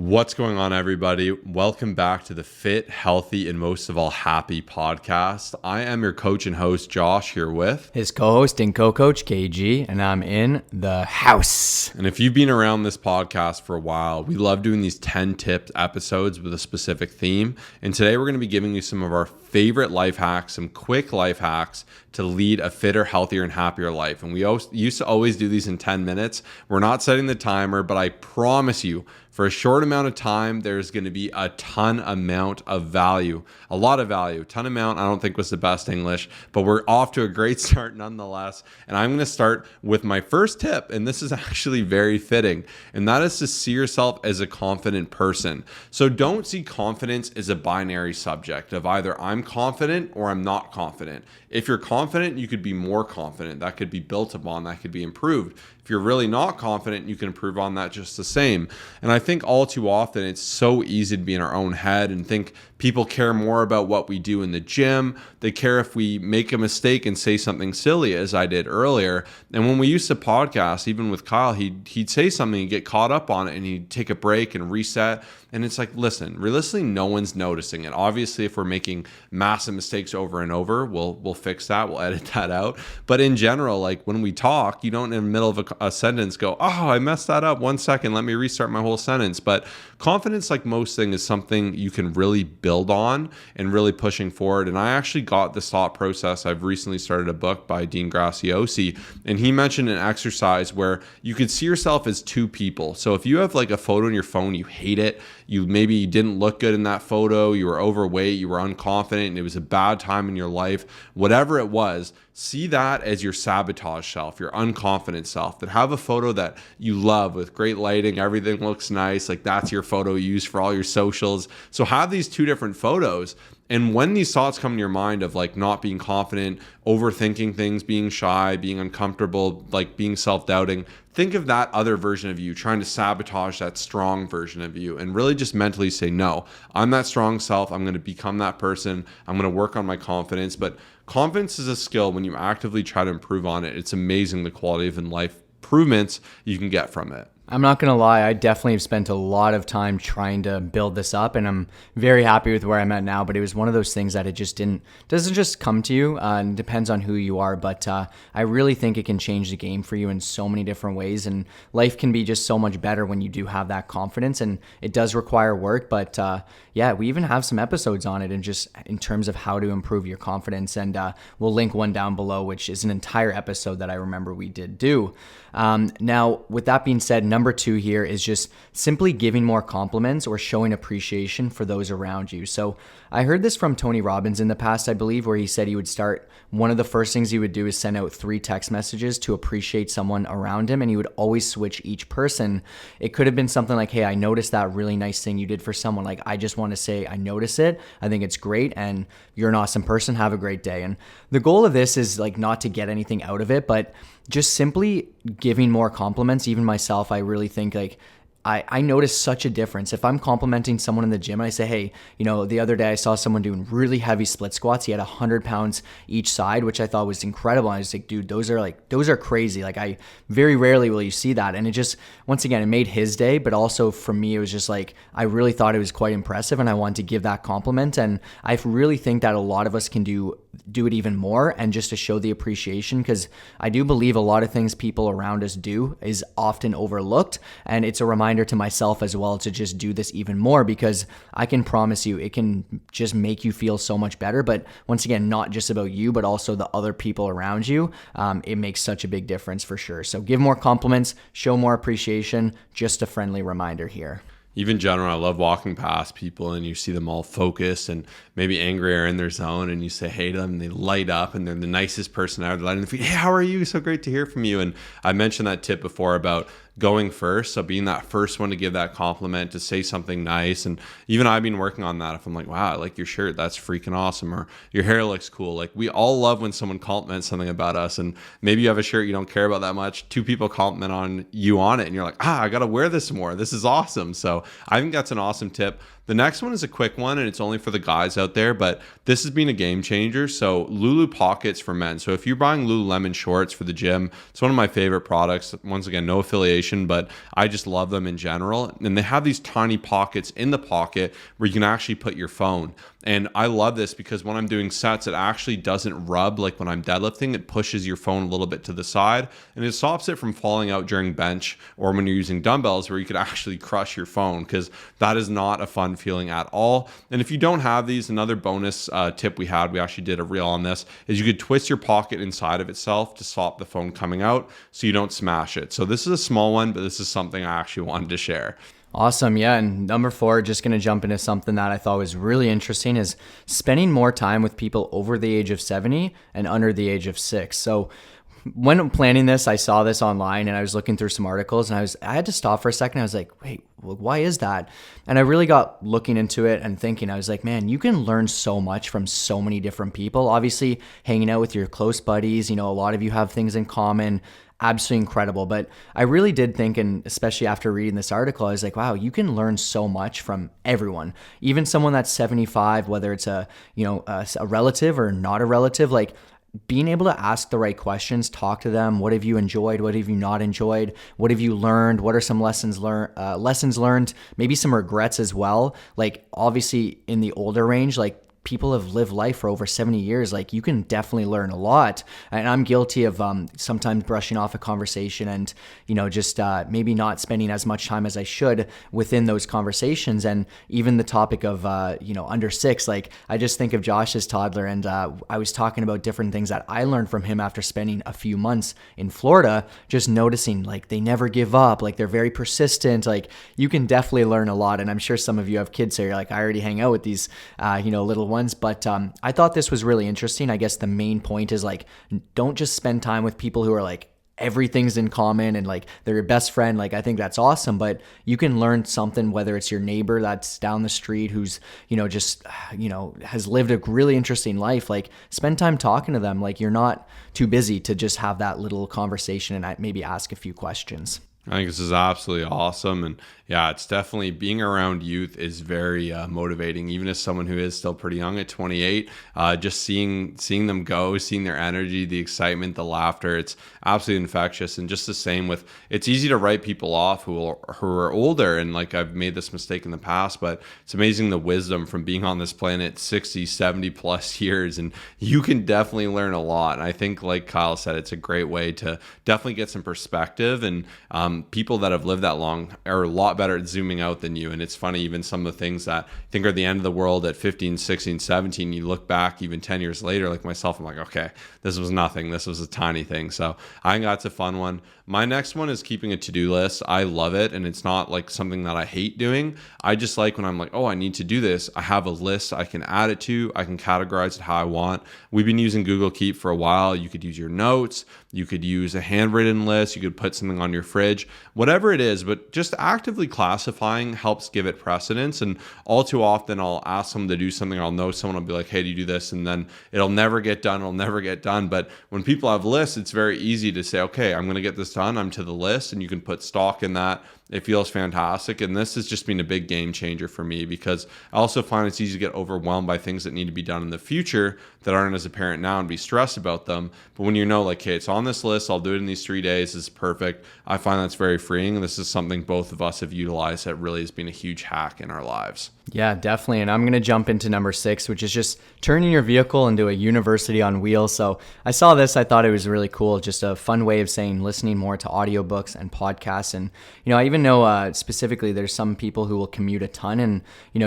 What's going on, everybody? Welcome back to the Fit, Healthy, and most of all, Happy podcast. I am your coach and host, Josh, here with his co-host and co-coach, KG, and I'm in the house. And if you've been around this podcast for a while, we love doing these 10-tip episodes with a specific theme. And today we're going to be giving you some of our favorite life hacks, some quick life hacks to lead a fitter, healthier, and happier life. And we used to always do these in 10 minutes. We're not setting the timer, but I promise you, for a short amount of time, there's going to be a ton amount of value, a lot of value. Ton amount, I don't think was the best English, but we're off to a great start nonetheless. And I'm going to start with my first tip, and this is actually very fitting, and that is to see yourself as a confident person. So don't see confidence as a binary subject of either I'm confident or I'm not confident. If you're confident, you could be more confident. That could be built upon, that could be improved. If you're really not confident, you can improve on that just the same. And I think all too often it's so easy to be in our own head and think people care more about what we do in the gym. They care if we make a mistake and say something silly, as I did earlier. And when we used to podcast, even with Kyle, he'd say something and get caught up on it and he'd take a break and reset. And it's like, listen, realistically, no one's noticing it. Obviously, if we're making massive mistakes over and over, we'll fix that. We'll edit that out. But in general, like when we talk, you don't in the middle of a sentence go, oh, I messed that up. 1 second, let me restart my whole sentence. But confidence, like most things, is something you can really build on and really pushing forward. And I actually got this thought process. I've recently started a book by Dean Graciosi, and he mentioned an exercise where you could see yourself as two people. So if you have like a photo on your phone, you hate it, you didn't look good in that photo, you were overweight, you were unconfident, and it was a bad time in your life, whatever it was, see that as your sabotage self, your unconfident self. That have a photo that you love with great lighting, everything looks nice, like that's your photo you use for all your socials. So have these two different photos. And when these thoughts come to your mind of like not being confident, overthinking things, being shy, being uncomfortable, like being self-doubting, think of that other version of you trying to sabotage that strong version of you and really just mentally say, no, I'm that strong self. I'm going to become that person. I'm going to work on my confidence. But confidence is a skill. When you actively try to improve on it, it's amazing the quality of life improvements you can get from it. I'm not going to lie, I definitely have spent a lot of time trying to build this up, and I'm very happy with where I'm at now, but it was one of those things that it just doesn't just come to you, and depends on who you are, but I really think it can change the game for you in so many different ways, and life can be just so much better when you do have that confidence, and it does require work, but yeah, we even have some episodes on it, and just in terms of how to improve your confidence, and we'll link one down below, which is an entire episode that I remember we did do. Now, with that being said, number 2 here is just simply giving more compliments or showing appreciation for those around you. So I heard this from Tony Robbins in the past, I believe, where he said he would start, one of the first things he would do is send out 3 text messages to appreciate someone around him, and he would always switch each person. It could have been something like, hey, I noticed that really nice thing you did for someone. Like, I just want to say I notice it. I think it's great, and you're an awesome person. Have a great day. And the goal of this is like not to get anything out of it, but just simply giving more compliments. Even myself, I really think like I notice such a difference. If I'm complimenting someone in the gym and I say, hey, the other day I saw someone doing really heavy split squats. He had 100 pounds each side, which I thought was incredible. I was like, dude, those are crazy. Like, I very rarely will you see that. And it just, once again, it made his day, but also for me, it was just like, I really thought it was quite impressive and I wanted to give that compliment. And I really think that a lot of us can do it even more, and just to show the appreciation, because I do believe a lot of things people around us do is often overlooked, and it's a reminder to myself as well to just do this even more, because I can promise you it can just make you feel so much better. But once again, not just about you, but also the other people around you. It makes such a big difference for sure. So give more compliments, show more appreciation. Just a friendly reminder here. Even general, I love walking past people and you see them all focused and maybe angry or in their zone, and you say hey to them and they light up and they're the nicest person out. They're lighting the feet. Hey, how are you? So great to hear from you. And I mentioned that tip before about going first. So being that first one to give that compliment, to say something nice. And even I've been working on that. If I'm like, wow, I like your shirt, that's freaking awesome. Or your hair looks cool. Like, we all love when someone compliments something about us. And maybe you have a shirt you don't care about that much. 2 people compliment on you on it. And you're like, I got to wear this more. This is awesome. So I think that's an awesome tip. The next one is a quick one, and it's only for the guys out there, but this has been a game changer. So Lulu Pockets for men. So if you're buying Lululemon shorts for the gym, it's one of my favorite products. Once again, no affiliation, but I just love them in general. And they have these tiny pockets in the pocket where you can actually put your phone. And I love this because when I'm doing sets, it actually doesn't rub like when I'm deadlifting. It pushes your phone a little bit to the side, and it stops it from falling out during bench or when you're using dumbbells where you could actually crush your phone, because that is not a fun feeling at all. And if you don't have these, another bonus tip we actually did a reel on this, is you could twist your pocket inside of itself to stop the phone coming out so you don't smash it. So this is a small one, but this is something I actually wanted to share. Awesome. Yeah. And number 4, just going to jump into something that I thought was really interesting, is spending more time with people over the age of 70 and under the age of 6. So when planning this, I saw this online and I was looking through some articles, and I had to stop for a second. I was like, wait, why is that? And I really got looking into it and thinking, I was like, man, you can learn so much from so many different people. Obviously, hanging out with your close buddies, a lot of you have things in common. Absolutely incredible. But I really did think, and especially after reading this article, I was like, wow, you can learn so much from everyone, even someone that's 75, whether it's a relative or not a relative. Like, being able to ask the right questions, talk to them. What have you enjoyed? What have you not enjoyed? What have you learned? What are some lessons learned? Maybe some regrets as well. Like, obviously in the older range, like, people have lived life for over 70 years. Like, you can definitely learn a lot. And I'm guilty of sometimes brushing off a conversation and, just maybe not spending as much time as I should within those conversations. And even the topic of, under 6, like, I just think of Josh's toddler, and I was talking about different things that I learned from him after spending a few months in Florida, just noticing, like, they never give up. Like, they're very persistent. Like, you can definitely learn a lot. And I'm sure some of you have kids, so you're like, I already hang out with these, little ones. But I thought this was really interesting. I guess the main point is, like, don't just spend time with people who are like, everything's in common and like they're your best friend. Like, I think that's awesome, but you can learn something, whether it's your neighbor that's down the street who's, has lived a really interesting life. Like, spend time talking to them. Like, you're not too busy to just have that little conversation and maybe ask a few questions. I think this is absolutely awesome. And yeah, it's definitely, being around youth is very motivating, even as someone who is still pretty young at 28. Just seeing them go, seeing their energy, the excitement, the laughter, it's absolutely infectious. And just the same with, it's easy to write people off who are older. And like, I've made this mistake in the past, but it's amazing the wisdom from being on this planet 60, 70 plus years. And you can definitely learn a lot. And I think, like Kyle said, it's a great way to definitely get some perspective. And people that have lived that long are a lot better at zooming out than you. And it's funny, even some of the things that I think are the end of the world at 15, 16, 17, you look back even 10 years later, like myself, I'm like, okay, this was nothing. This was a tiny thing. So I think that's a fun one. My next one is keeping a to-do list. I love it. And it's not like something that I hate doing. I just like when I'm like, oh, I need to do this, I have a list I can add it to. I can categorize it how I want. We've been using Google Keep for a while. You could use your notes. You could use a handwritten list. You could put something on your fridge, whatever it is, but just actively classifying helps give it precedence. And all too often I'll ask someone to do something. I'll know someone will be like, hey, do you do this? And then it'll never get done. It'll never get done. But when people have lists, it's very easy to say, okay, I'm going to get this done. I'm to the list, and you can put stock in that. It feels fantastic. And this has just been a big game changer for me, because I also find it's easy to get overwhelmed by things that need to be done in the future that aren't as apparent now and be stressed about them. But when you know, like, hey, it's on this list, I'll do it in these 3 days, this is perfect. I find that's very freeing. And this is something both of us have utilized that really has been a huge hack in our lives. Yeah, definitely. And I'm going to jump into number 6, which is just turning your vehicle into a university on wheels. So I saw this, I thought it was really cool. Just a fun way of saying listening more to audiobooks and podcasts. And, I even know specifically there's some people who will commute a ton and,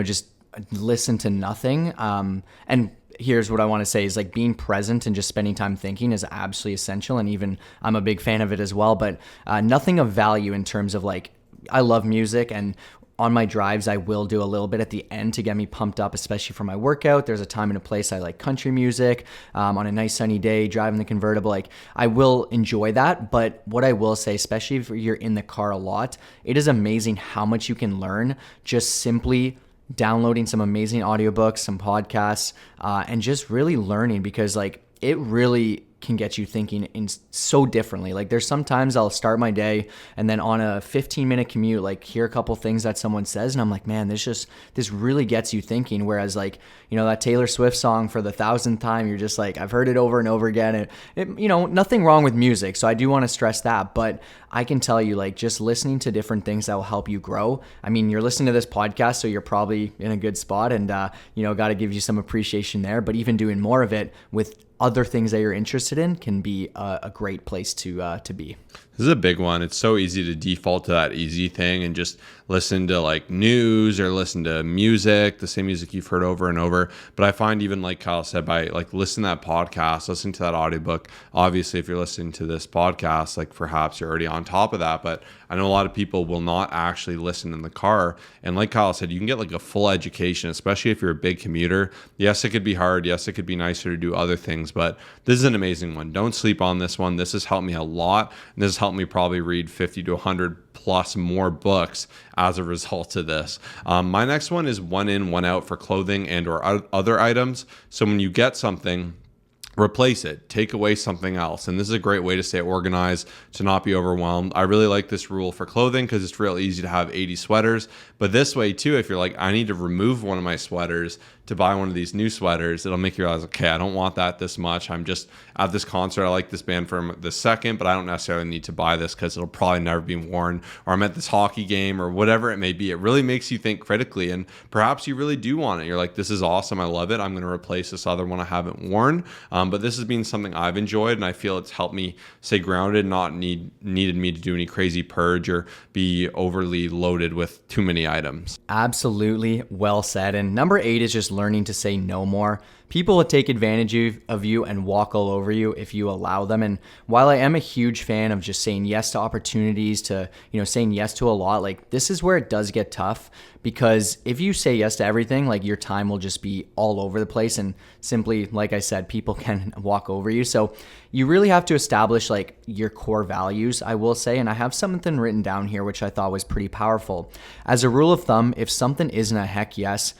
just listen to nothing. And here's what I want to say is, like, being present and just spending time thinking is absolutely essential. And even I'm a big fan of it as well, but nothing of value in terms of, like, I love music, and on my drives, I will do a little bit at the end to get me pumped up, especially for my workout. There's a time and a place I like country music. On a nice sunny day, driving the convertible, like, I will enjoy that. But what I will say, especially if you're in the car a lot, it is amazing how much you can learn just simply downloading some amazing audiobooks, some podcasts, and just really learning, because, like, it really can get you thinking in so differently. Like there's sometimes I'll start my day and then on a 15-minute commute, like hear a couple things that someone says and I'm like, man, this really gets you thinking. Whereas like, that Taylor Swift song for the 1,000th time, you're just like, I've heard it over and over again. And nothing wrong with music. So I do want to stress that, but I can tell you, like, just listening to different things that will help you grow. I mean, you're listening to this podcast, so you're probably in a good spot and, got to give you some appreciation there, but even doing more of it with other things that you're interested in can be a great place to be. This is a big one. It's so easy to default to that easy thing and just listen to like news or listen to music, the same music you've heard over and over. But I find even like Kyle said, by like listening to that podcast, listening to that audiobook, obviously if you're listening to this podcast, like perhaps you're already on top of that. But I know a lot of people will not actually listen in the car. And like Kyle said, you can get like a full education, especially if you're a big commuter. Yes, it could be hard. Yes, it could be nicer to do other things, but this is an amazing one. Don't sleep on this one. This has helped me a lot. And this has helped me probably read 50 to 100 plus more books as a result of this. My next one is 1 in, 1 out for clothing and or other items. So when you get something, replace it, take away something else. And this is a great way to stay organized, to not be overwhelmed. I really like this rule for clothing because it's real easy to have 80 sweaters. But this way too, if you're like, I need to remove one of my sweaters to buy one of these new sweaters, it'll make you realize, okay, I don't want that this much. I'm just at this concert. I like this band for the second, but I don't necessarily need to buy this because it'll probably never be worn. Or I'm at this hockey game or whatever it may be. It really makes you think critically. And perhaps you really do want it. You're like, this is awesome. I love it. I'm going to replace this other one I haven't worn. But this has been something I've enjoyed, and I feel it's helped me stay grounded, not needed me to do any crazy purge or be overly loaded with too many items. Absolutely well said. And number 8 is just learning to say no more. People will take advantage of you and walk all over you if you allow them. And while I am a huge fan of just saying yes to opportunities, to, saying yes to a lot, like this is where it does get tough, because if you say yes to everything, like your time will just be all over the place. And simply, like I said, people can walk over you. So you really have to establish like your core values, I will say. And I have something written down here, which I thought was pretty powerful. As a rule of thumb, if something isn't a heck yes,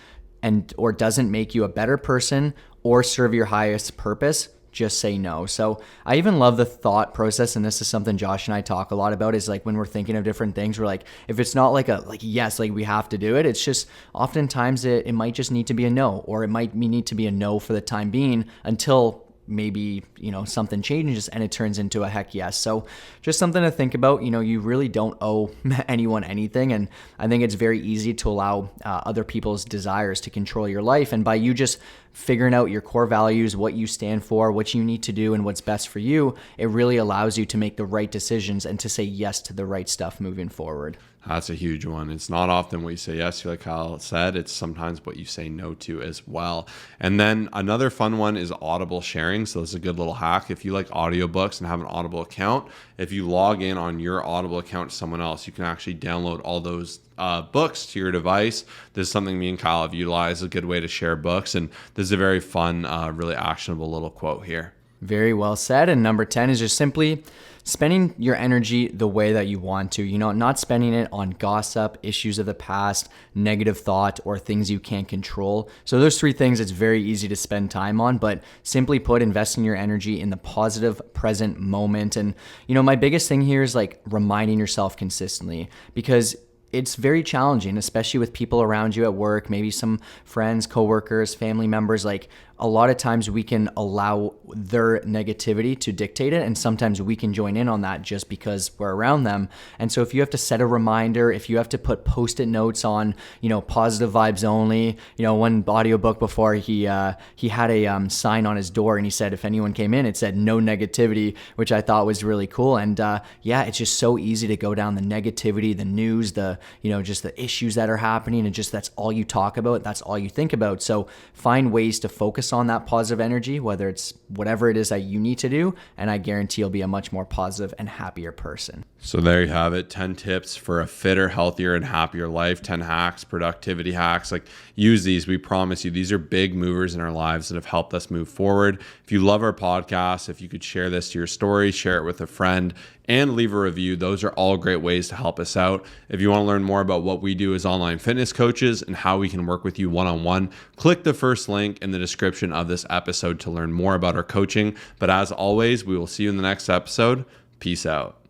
or doesn't make you a better person or serve your highest purpose, just say no. So I even love the thought process, and this is something Josh and I talk a lot about, is like when we're thinking of different things, we're like, if it's not like yes, like we have to do it, it's just oftentimes it might just need to be a no, or it might need to be a no for the time being until maybe, something changes and it turns into a heck yes. So just something to think about. You really don't owe anyone anything. And I think it's very easy to allow other people's desires to control your life. And by you just figuring out your core values, what you stand for, what you need to do, and what's best for you, it really allows you to make the right decisions and to say yes to the right stuff moving forward. That's a huge one. It's not often what you say yes to, like Kyle said. It's sometimes what you say no to as well. And then another fun one is Audible sharing. So this is a good little hack. If you like audiobooks and have an Audible account, if you log in on your Audible account to someone else, you can actually download all those books to your device. This is something me and Kyle have utilized, a good way to share books. And this is a very fun, really actionable little quote here. Very well said. And number 10 is just simply spending your energy the way that you want to, not spending it on gossip, issues of the past, negative thought, or things you can't control. So those 3 things it's very easy to spend time on, but simply put, investing your energy in the positive present moment. And, my biggest thing here is like reminding yourself consistently, because it's very challenging, especially with people around you at work, maybe some friends, coworkers, family members. Like a lot of times we can allow their negativity to dictate it, and sometimes we can join in on that just because we're around them. And so if you have to set a reminder, if you have to put post-it notes on, positive vibes only, one audiobook before he had a sign on his door, and he said if anyone came in, it said no negativity, which I thought was really cool. And it's just so easy to go down the negativity, the news, just the issues that are happening, and just that's all you talk about, that's all you think about. So find ways to focus on that positive energy, whether it's whatever it is that you need to do, and I guarantee you'll be a much more positive and happier person. So there you have it, 10 tips for a fitter, healthier, and happier life, 10 hacks, productivity hacks. Like, use these. We promise you, these are big movers in our lives that have helped us move forward. If you love our podcast, if you could share this to your story, share it with a friend, and leave a review. Those are all great ways to help us out. If you want to learn more about what we do as online fitness coaches and how we can work with you one-on-one, click the first link in the description of this episode to learn more about our coaching. But as always, we will see you in the next episode. Peace out.